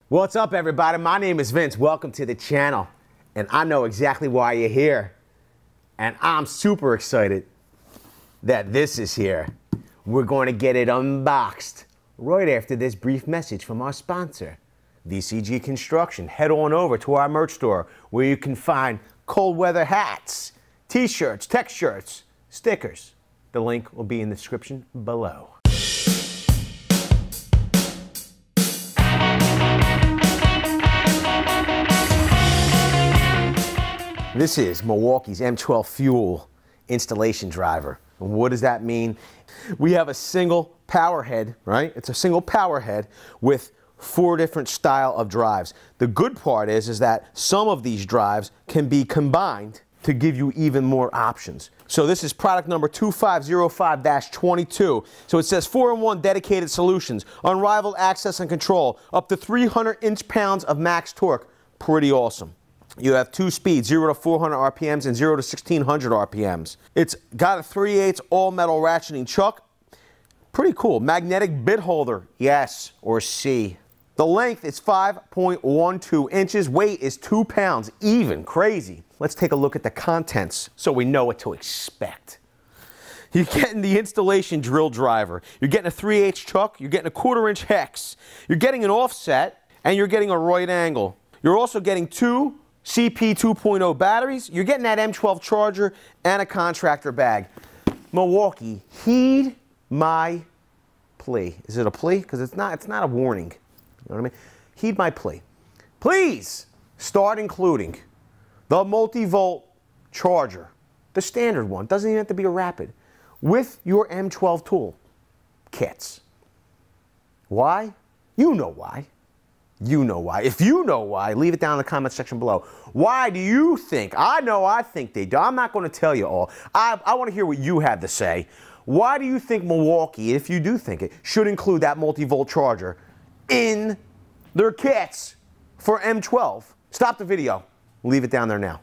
What's up, everybody? My name is Vince. Welcome to the channel. And I know exactly why you're here. And I'm super excited that this is here. We're going to get it unboxed right after this brief message from our sponsor, VCG Construction. Head on over to our merch store where you can find cold weather hats, t-shirts, tech shirts, stickers. The link will be in the description below. This is Milwaukee's M12 fuel installation driver. And what does that mean? We have a single power head, right? It's a single power head with 4 different style of drives. The good part is that some of these drives can be combined to give you even more options. So this is product number 2505-22. So it says 4-in-1 dedicated solutions, unrivaled access and control, up to 300 inch-pounds of max torque. Pretty awesome. You have 2 speeds, 0 to 400 RPMs and 0 to 1600 RPMs. It's got a 3/8 all-metal ratcheting chuck. Pretty cool. Magnetic bit holder, yes or C. The length is 5.12 inches. Weight is 2 pounds, even. Crazy. Let's take a look at the contents so we know what to expect. You're getting the installation drill driver. You're getting a 3/8 chuck. You're getting a 1/4 inch hex. You're getting an offset, and you're getting a right angle. You're also getting 2 CP 2.0 batteries. You're getting that M12 charger and a contractor bag. Milwaukee, heed my plea. Is it a plea? Because it's not a warning. You know what I mean? Heed my plea. Please start including the multi-volt charger, the standard one, doesn't even have to be a rapid, with your M12 tool kits. Why? You know why. You know why. If you know why, leave it down in the comment section below. Why do you think? I think they do. I'm not going to tell you all. I want to hear what you have to say. Why do you think Milwaukee, if you do think it, should include that multi-volt charger in their kits for M12? Stop the video. Leave it down there now.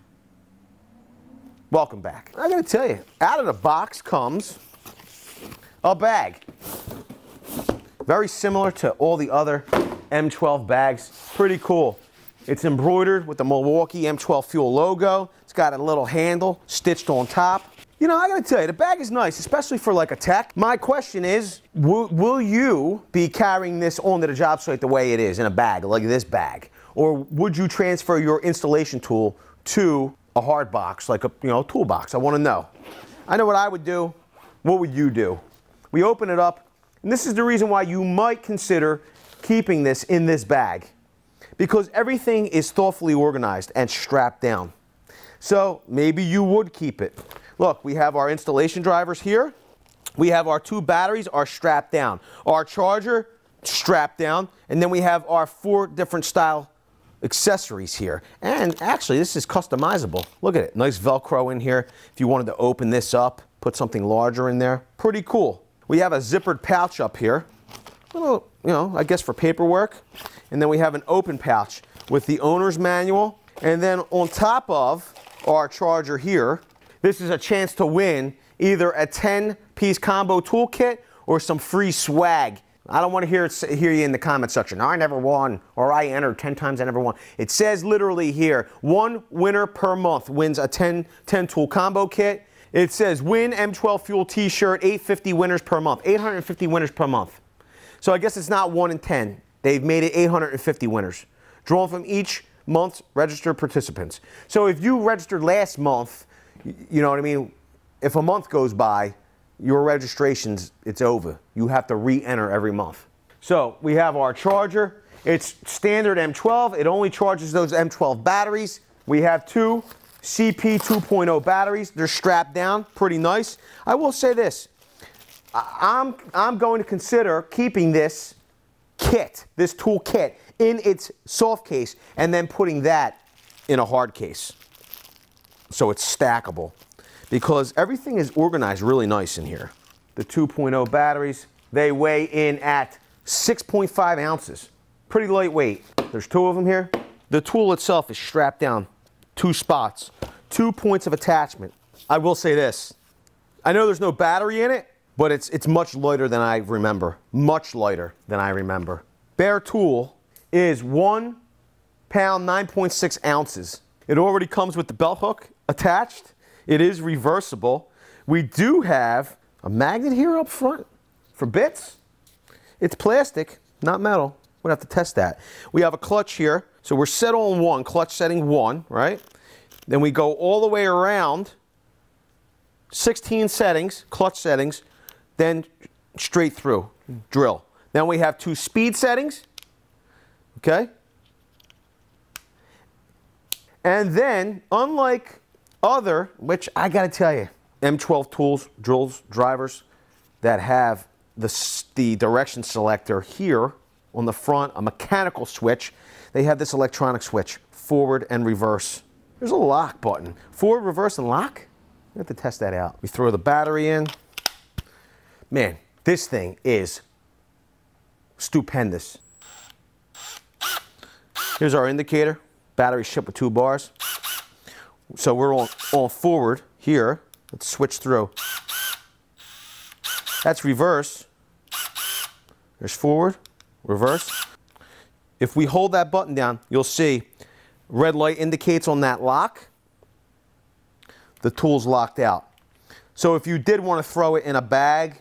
Welcome back. I got to tell you, out of the box comes a bag. Very similar to all the other M12 bags. Pretty cool. It's embroidered with the Milwaukee M12 fuel logo. It's got a little handle stitched on top. You know, I gotta tell you, the bag is nice, especially for like a tech. My question is, will you be carrying this onto the job site the way it is, in a bag, like this bag? Or would you transfer your installation tool to a hard box, like a toolbox? I wanna know. I know what I would do. What would you do? We open it up, and this is the reason why you might consider keeping this in this bag, because everything is thoughtfully organized and strapped down. So maybe you would keep it. Look, we have our installation drivers here. We have our 2 batteries are strapped down. Our charger strapped down. And then we have our 4 different style accessories here. And actually, this is customizable. Look at it. Nice Velcro in here. If you wanted to open this up, put something larger in there. Pretty cool. We have a zippered pouch up here. Little, I guess for paperwork. And then we have an open pouch with the owner's manual. And then on top of our charger here, this is a chance to win either a 10-piece combo toolkit or some free swag. I don't want to hear you in the comment section. I never won, or I entered 10 times, I never won. It says literally here, 1 winner per month wins a 10-tool combo kit. It says win M12 fuel t-shirt, 850 winners per month, 850 winners per month. So I guess it's not 1 in 10. They've made it 850 winners, drawn from each month's registered participants. So if you registered last month, you know what I mean? If a month goes by, your registrations, it's over. You have to re-enter every month. So we have our charger. It's standard M12. It only charges those M12 batteries. We have 2 CP 2.0 batteries. They're strapped down, pretty nice. I will say this. I'm going to consider keeping this kit, this tool kit, in its soft case and then putting that in a hard case so it's stackable, because everything is organized really nice in here. The 2.0 batteries, they weigh in at 6.5 ounces. Pretty lightweight. There's 2 of them here. The tool itself is strapped down, 2 spots, 2 points of attachment. I will say this. I know there's no battery in it, but it's much lighter than I remember. Much lighter than I remember. Bare tool is 1 pound, 9.6 ounces. It already comes with the belt hook attached. It is reversible. We do have a magnet here up front for bits. It's plastic, not metal. We'll have to test that. We have a clutch here. So we're set on 1, clutch setting 1, right? Then we go all the way around, 16 settings, clutch settings, then straight through, drill. Then we have 2 speed settings, okay? And then, unlike other, which I gotta tell you, M12 tools, drills, drivers that have the direction selector here on the front, a mechanical switch, they have this electronic switch, forward and reverse. There's a lock button. Forward, reverse, and lock? We have to test that out. We throw the battery in. Man, this thing is stupendous. Here's our indicator. Battery shipped with 2 bars. So we're on forward here. Let's switch through. That's reverse. There's forward, reverse. If we hold that button down, you'll see red light indicates on that lock. The tool's locked out. So if you did want to throw it in a bag,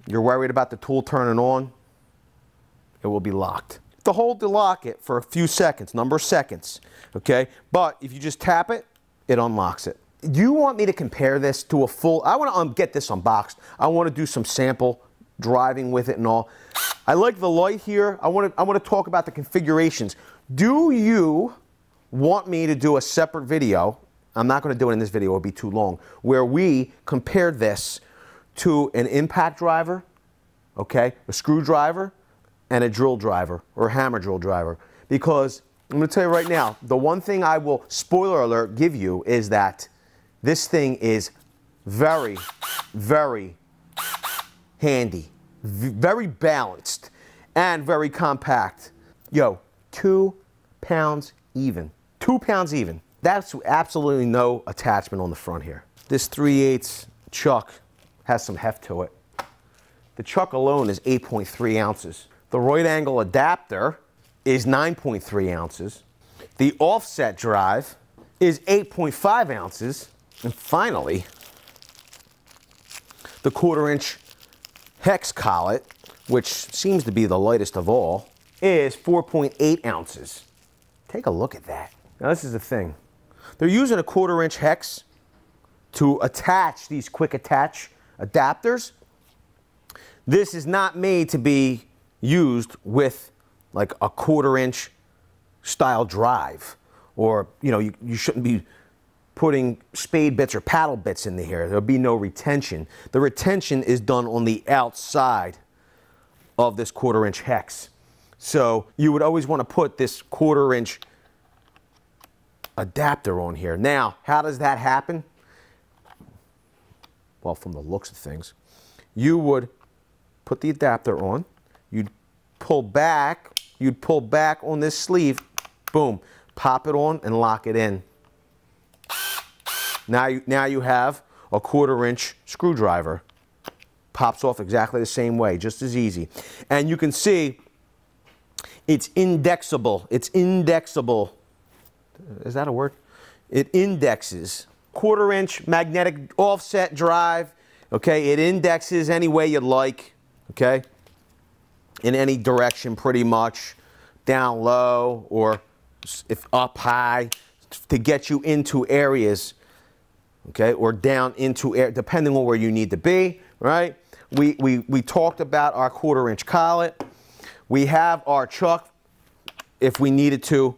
you're worried about the tool turning on, it will be locked. To hold the lock it for a few seconds, number of seconds, okay? But if you just tap it, it unlocks it. Do you want me to compare this to a full, I want to get this unboxed. I want to do some sample driving with it and all. I like the light here. I want to talk about the configurations. Do you want me to do a separate video? I'm not going to do it in this video, it'll be too long, where we compare this to an impact driver, okay, a screwdriver, and a drill driver, or a hammer drill driver. Because I'm going to tell you right now, the one thing I will, spoiler alert, give you is that this thing is very, very handy, very balanced, and very compact. Yo, 2 pounds even. 2 pounds even. That's absolutely no attachment on the front here. This 3/8 chuck has some heft to it. The chuck alone is 8.3 ounces. The right angle adapter is 9.3 ounces. The offset drive is 8.5 ounces. And finally, the 1/4-inch hex collet, which seems to be the lightest of all, is 4.8 ounces. Take a look at that. Now this is the thing. They're using a 1/4-inch hex to attach these quick attach adapters. This is not made to be used with like a 1/4-inch style drive, or you shouldn't be putting spade bits or paddle bits in here. There'll be no retention. The retention is done on the outside of this 1/4-inch hex. So you would always want to put this 1/4-inch adapter on here. Now, how does that happen? Well, from the looks of things, you would put the adapter on, you'd pull back on this sleeve, boom, pop it on and lock it in. Now you have a 1/4-inch screwdriver. Pops off exactly the same way, just as easy. And you can see it's indexable. It's indexable. Is that a word? It indexes. 1/4-inch magnetic offset drive. Okay, it indexes any way you'd like. Okay, in any direction pretty much, down low or if up high, to get you into areas, okay, or down into air, depending on where you need to be, right? We talked about our 1/4-inch collet. We have our chuck if we needed to,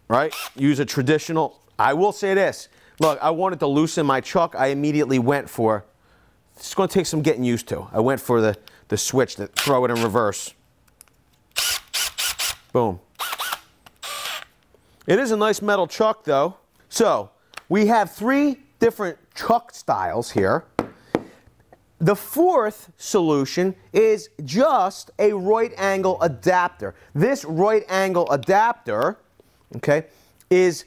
right? Use a traditional, I will say this, look, I wanted to loosen my chuck, I immediately went for, it's going to take some getting used to. I went for the switch that throw it in reverse. Boom. It is a nice metal chuck though. So we have 3 different chuck styles here. The 4th solution is just a right angle adapter. This right angle adapter, okay, is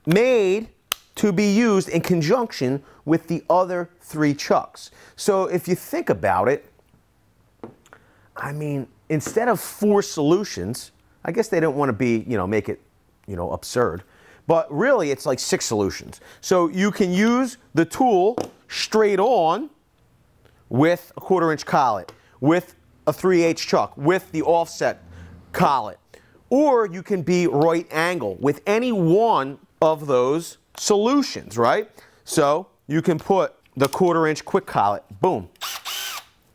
made to be used in conjunction with the other 3 chucks. So if you think about it, I mean, instead of 4 solutions, I guess they don't want to be, make it, absurd. But really, it's like 6 solutions. So you can use the tool straight on with a 1/4 inch collet, with a 3/8 chuck, with the offset collet. Or you can be right angle with any one of those solutions, right? So you can put the 1/4 inch quick collet, boom.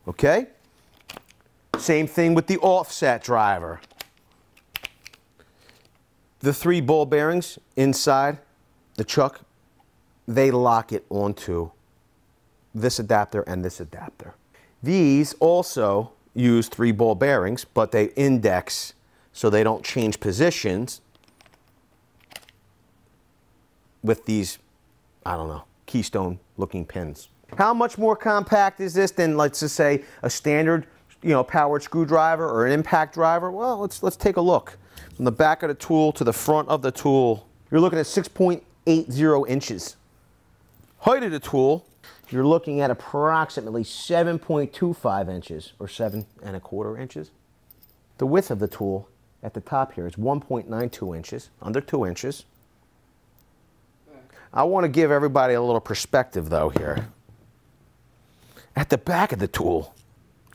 Okay? Same thing with the offset driver. The 3 ball bearings inside the chuck, they lock it onto this adapter and this adapter. These also use 3 ball bearings, but they index so they don't change positions with these, I don't know, keystone looking pins. How much more compact is this than, let's just say, a standard, powered screwdriver or an impact driver? Well, let's take a look. From the back of the tool to the front of the tool, you're looking at 6.80 inches. Height of the tool, you're looking at approximately 7.25 inches or 7¼ inches. The width of the tool at the top here is 1.92 inches, under 2 inches. I want to give everybody a little perspective though here. At the back of the tool,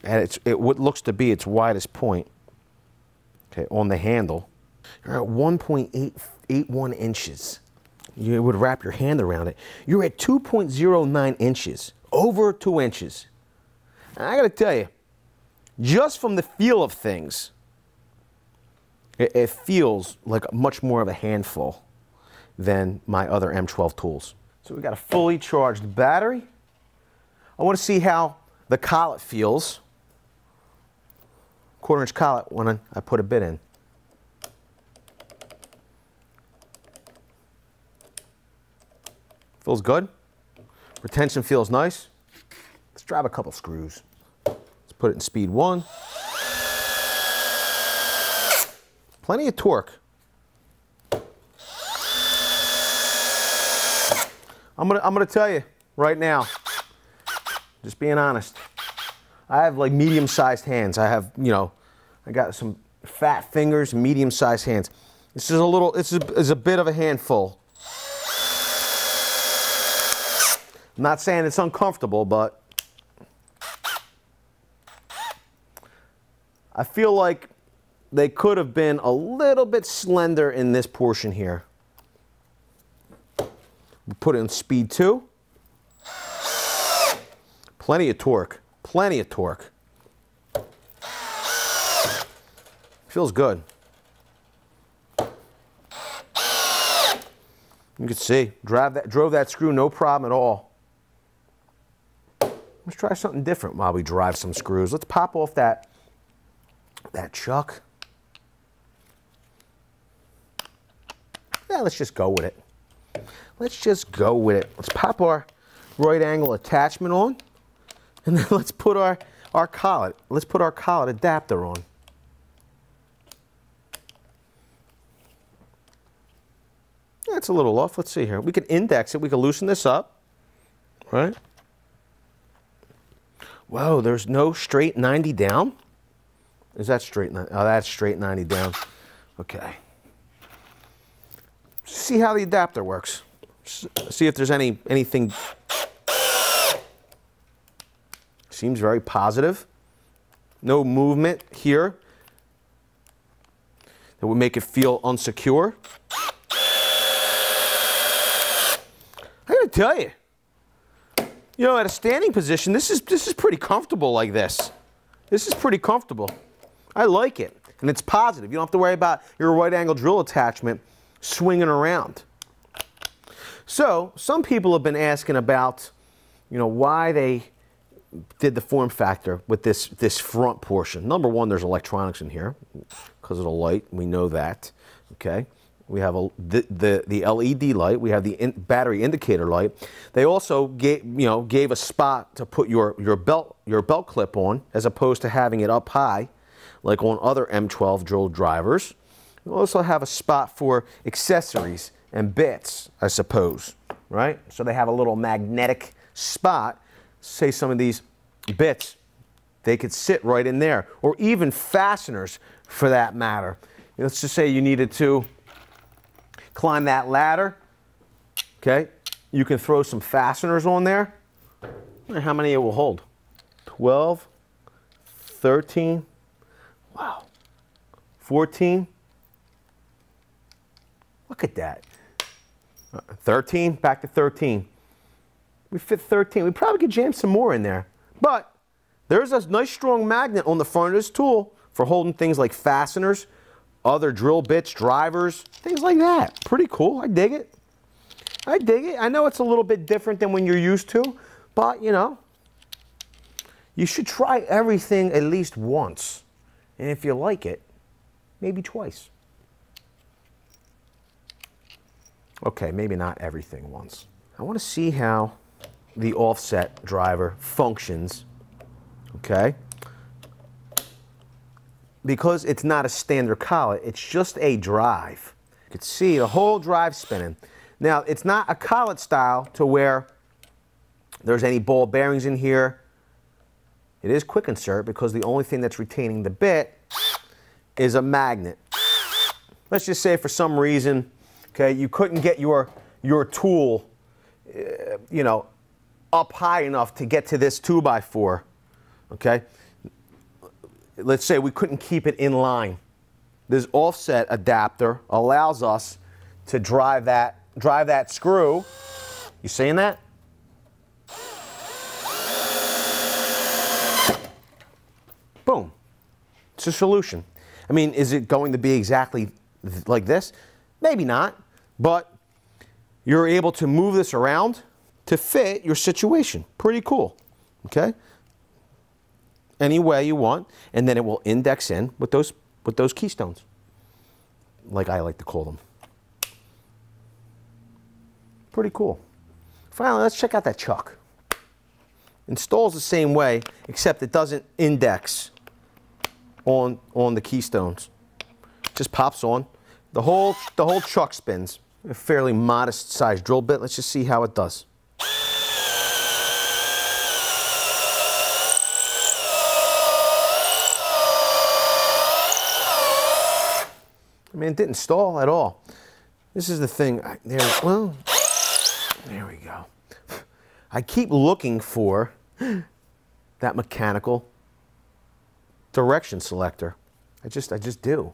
at what looks to be its widest point, okay, on the handle, you're at 1.81 inches. You would wrap your hand around it. You're at 2.09 inches, over 2 inches. And I got to tell you, just from the feel of things, it feels like much more of a handful than my other M12 tools. So we got a fully charged battery. I want to see how the collet feels. 1/4 inch collet when I put a bit in. Feels good. Retention feels nice. Let's drive a couple screws. Let's put it in speed 1. Plenty of torque. I'm gonna tell you right now, just being honest, I have like medium-sized hands. I have, I got some fat fingers, medium-sized hands. This is a bit of a handful. I'm not saying it's uncomfortable, but I feel like they could have been a little bit slender in this portion here. Put it in speed 2. Plenty of torque. Plenty of torque. Feels good. You can see, drove that screw no problem at all. Let's try something different while we drive some screws. Let's pop off that chuck. Yeah, let's just go with it. Let's just go with it. Let's pop our right angle attachment on, and then let's put our collet. Let's put our collet adapter on. That's a little off. Let's see here. We can index it. We can loosen this up, right? Whoa, there's no straight 90 down? Is that straight 90? Oh, that's straight 90 down. Okay. See how the adapter works. See if there's anything. Seems very positive. No movement here that would make it feel unsecure. I gotta tell you, at a standing position, this is pretty comfortable like this. This is pretty comfortable. I like it, and it's positive. You don't have to worry about your right angle drill attachment swinging around. So some people have been asking about, why they did the form factor with this front portion. Number one, there's electronics in here because of the light. We know that. Okay. We have the LED light. We have the battery indicator light. They also gave a spot to put your belt clip on, as opposed to having it up high, like on other M12 drill drivers. We also have a spot for accessories and bits, I suppose, right? So they have a little magnetic spot. Say some of these bits They could sit right in there, or even fasteners for that matter. Let's just say you needed to climb that ladder, okay? You can throw some fasteners on there. I wonder how many it will hold. 12, 13, wow, 14. Look at that. 13, back to 13. We fit 13. We probably could jam some more in there. But there's a nice strong magnet on the front of this tool for holding things like fasteners, other drill bits, drivers, things like that. Pretty cool. I dig it. I dig it. I know it's a little bit different than when you're used to, but you know, you should try everything at least once. And if you like it, maybe twice. Okay, maybe not everything once. I want to see how the offset driver functions, okay? Because it's not a standard collet, it's just a drive. You can see the whole drive spinning. Now, it's not a collet style to where there's any ball bearings in here. It is quick insert because the only thing that's retaining the bit is a magnet. Let's just say for some reason, okay, you couldn't get your tool, you know, up high enough to get to this 2x4, okay? Let's say we couldn't keep it in line. This offset adapter allows us to drive that screw. You seeing that? Boom. It's a solution. I mean, is it going to be exactly like this? Maybe not, but you're able to move this around to fit your situation. Pretty cool, okay? Any way you want, and then it will index in with those keystones, like I like to call them. Pretty cool. Finally, let's check out that chuck. Installs the same way, except it doesn't index on the keystones. Just pops on. The whole chuck spins. A fairly modest sized drill bit. Let's just see how it does. I mean, it didn't stall at all. This is the thing. Well, there we go. I keep looking for that mechanical direction selector. I just do.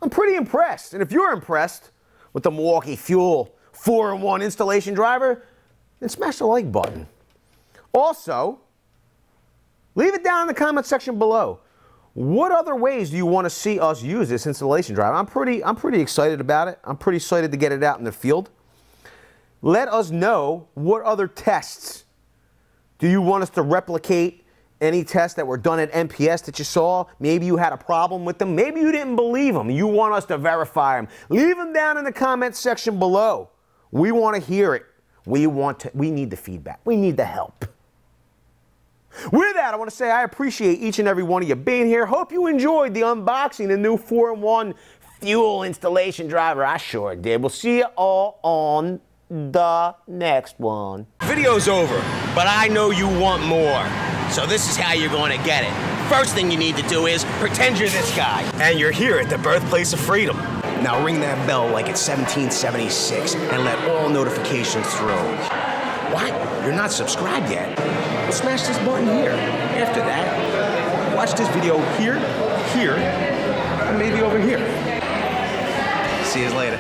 I'm pretty impressed. And if you're impressed with the Milwaukee Fuel 4-in-1 installation driver, then smash the like button. Also, leave it down in the comment section below. What other ways do you want to see us use this installation driver? I'm pretty excited about it. I'm pretty excited to get it out in the field. Let us know what other tests do you want us to replicate. Any tests that were done at MPS that you saw, maybe you had a problem with them, maybe you didn't believe them, you want us to verify them. Leave them down in the comment section below. We want to hear it. We need the feedback. We need the help. With that, I want to say I appreciate each and every one of you being here. Hope you enjoyed the unboxing, the new 4-in-1 fuel installation driver. I sure did. We'll see you all on the next one. Video's over, but I know you want more. So this is how you're going to get it. First thing you need to do is pretend you're this guy. And you're here at the birthplace of freedom. Now ring that bell like it's 1776 and let all notifications through. What? You're not subscribed yet? Well, smash this button here. After that, watch this video here, and maybe over here. See you later.